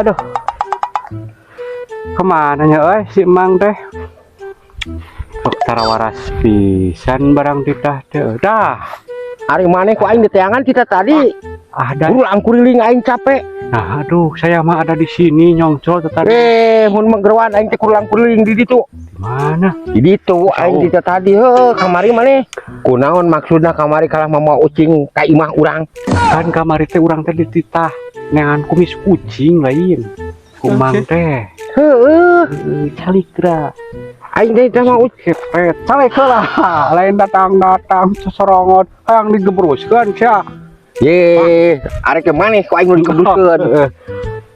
Aduh, kemana ya si Mang teh? Tara waras pisan barang titah teh. Dah. Hari mana kok aing diteangan kita tadi? Ada. Ulang kuriling aing capek. Nah, aduh, saya mah ada di sini nyongcol tadi. Mun menggeruan aing teh ulang kuriling di ditu. Mana? Di ditu aing kita tadi kamari mana? Kunaon maksudna kamari kalah mama ucing ka imah urang. Kan kamari teh urang teh dititah neangan kumis kucing lain. Kumang teh. Heeh. Calikra. Aing teh mah ucing Cepet. Calikra. Lain datang sesorongot hayang digebruskeun sia. Ye, arek ke maneh kok aing nu dikebruskeun.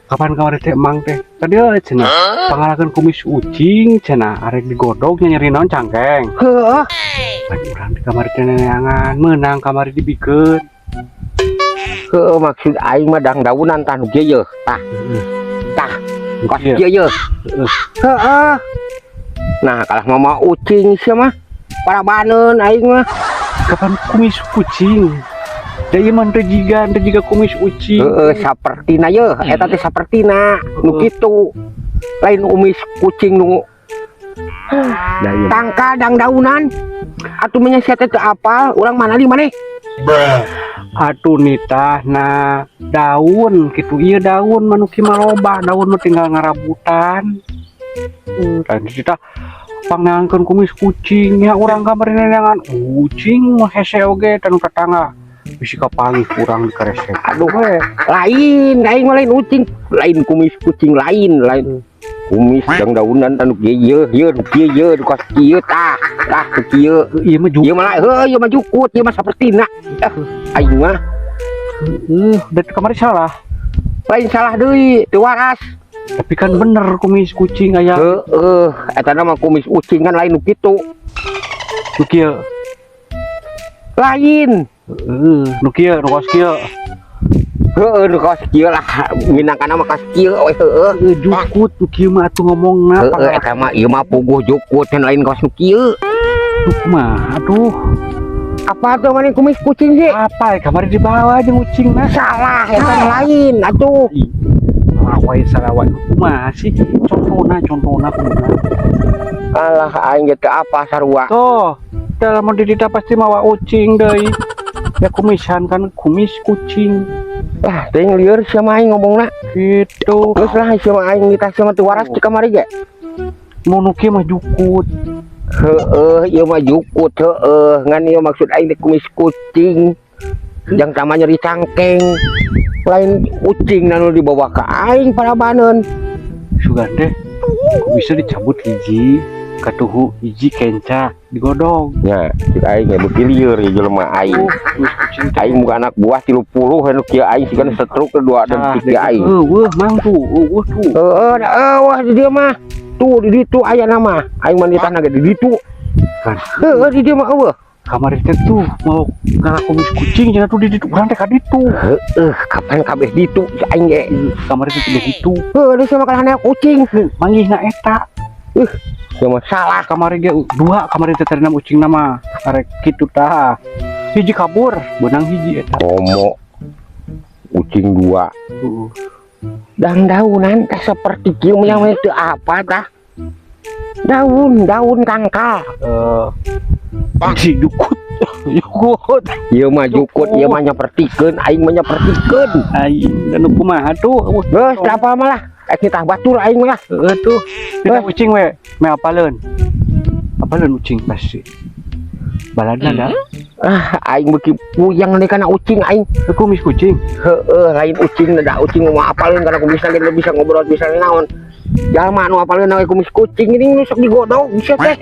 Kapan kamari teh Mang teh? Tadi cenah pangalakeun kumis ucing cenah arek digodog nyeri naon cangkeng. Heeh. Pan urang di kamari teh neangan meunang kamari dibikeun. Heeh, maksud aing mah dang daunan tah nu kieu tah. Tah. Kos kieu. Heeh. Nah, kalah mama ucing sia mah parabaneun aing mah. Kapan kumis kucing? Da ieu mah teh jiga kumis ucing. Heeh, sapertina ye, eta teh sapertina nu kitu. Lain kumis kucing nu tangka dang daunan. Atuh nya sia teh teu apal, urang mana di maneh? Atuh nitah na daun kitu ieu daun manuki maloba daun nu tinggal ngarabutan. Dan kita pangankeun kumis kucing ya urang kamari neangan kucing mah hese oge tanu tetangga. Bisi kapanggih kurang dikaresep. Aduh lain aing mah lain ucing, lain kumis kucing lain kumis dang daunan tanu kieu nu kieu kos kieu tah kieu Ieu mah ieu mah ieu mah jukut ieu mah sapertina aing mah dan kamari salah. lain salah deui teu waras. Tapi kan bener kumis kucing aya. Eta mah kumis ucing kan lain nu kitu. Nu kieu. Lain. Nu kieu nu kos kieu. Nu kos kieu lah, minangkana mah kos kieu we heueuh. Jukut nu kieu mah atuh ngomongna. Eta mah ieu mah puguh jukut kan lain kos nu kieu. Kumaha atuh? Apa tuh mana kumis kucing sih? Apa kamari di bawah jeung ucingna. Salah eta lain atuh. Sarawai kumaha sih contohna kumaha? Alah aing teh apa sarua. Tuh, dalam didita pasti mawa ucing deui. Ya kumisan kan kumis kucing. Lah, teuing lieur sia mah aing ngomongna. Gitu. Geus lah sia mah aing kita sia mah teu waras di kamari ge. Mun kieu mah jukut. Heueuh, ieu mah jukut heueuh. Ngan ieu maksud aing teh kumis kucing. Jang sama nyeri cangkeng. Lain ucing nanu dibawa ke aing parabaneun. Sugan teh bisa dicabut hiji katuhu hiji kenca digodog. Nya, cik aing ge beuki lieur ieu jelema aing. Aing bukan anak buah 30 anu kieu aing sikeun setruk kedua dan tiga aing. Weuh mang tuh, tuh. Wah di dieu mah. Tuh di ditu aya nama. Aing mah ditana ge di ditu. Kan. Di dieu mah eueuh. Kamari teh tuh mau ngara kumis kucing cenah tuh di ditu urang teh ka ditu. Kapan kabeh ditu si aing ge. Kamari teh di ditu. Di sama kana kucing. Manggihna eta. Cuma salah kamari ge dua kamari teh tarina ucing nama arek kitu tah. Hiji kabur, benang hiji eta. Komo. Ucing dua. Dang daunan teh seperti kieu yang teu apa tah. Daun kangkal. Si jukut. Ieu mah jukut, ieu mah nyapertikeun, aing mah nyapertikeun. Aing dan kumaha tuh? Geus apa malah. Kita batur aing mah. Tuh. Kita ucing we, me apaleun. Apaleun ucing pasti. Baladna da. Aing beuki puyang nih kana ucing aing. Kumis kucing. Lain ucing da ucing mah apaleun kana kumisna ge bisa ngobrol bisa naon. Jalma anu apaleun we kumis kucing ini nu sok digodog bisa teh.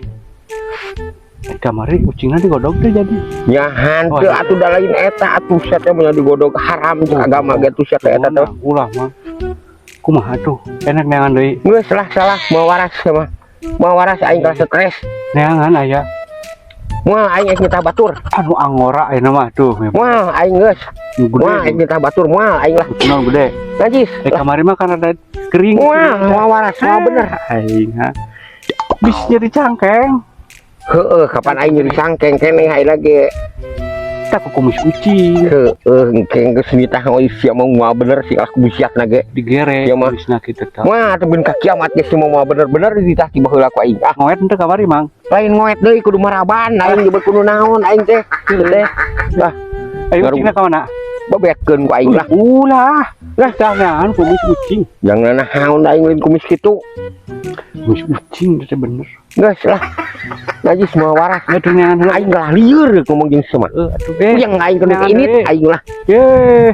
Kamari ucingna digodog teh jadi. Nyahan teu atuh da lain eta atuh sia teh mah digodog haram jeung agama ge tuh sia teh eta teh. Ulah mah. Kumaha tuh? Enak neangan deui. Geus lah salah mau waras mah. Mau waras aing ka stres. Neangan aya. Moal aing kita batur. Anu angora ayeuna mah tuh. Moal aing geus. Moal aing kita batur moal aing lah. Naon gede? Najis. Kamari mah kan ada kering. Moal waras moal bener. Aing ha. Bis nyeri cangkeng. Kapan aing nyeri cangkeng keneh hayu lagi. tak kumis kucing Keng kesunita oi sia mau bener sih aku busiat nage digere ya mah kumisna kita tak wah tebin ka kiamat ge semua bener-bener ditah ti baheula ku aing ngoet ente kamari mang lain ngoet deui kudu maraban aing ge kudu naon aing teh teh lah ayo kucingna ka mana bebekeun ku aing lah ulah jangan kumis kucing jangan naon aing lain kumis kitu kumis kucing itu bener geus lah najis semua waras ya dengan aing lah lieur ngomong jeung sama atuh ge yang aing kena ini aing lah ye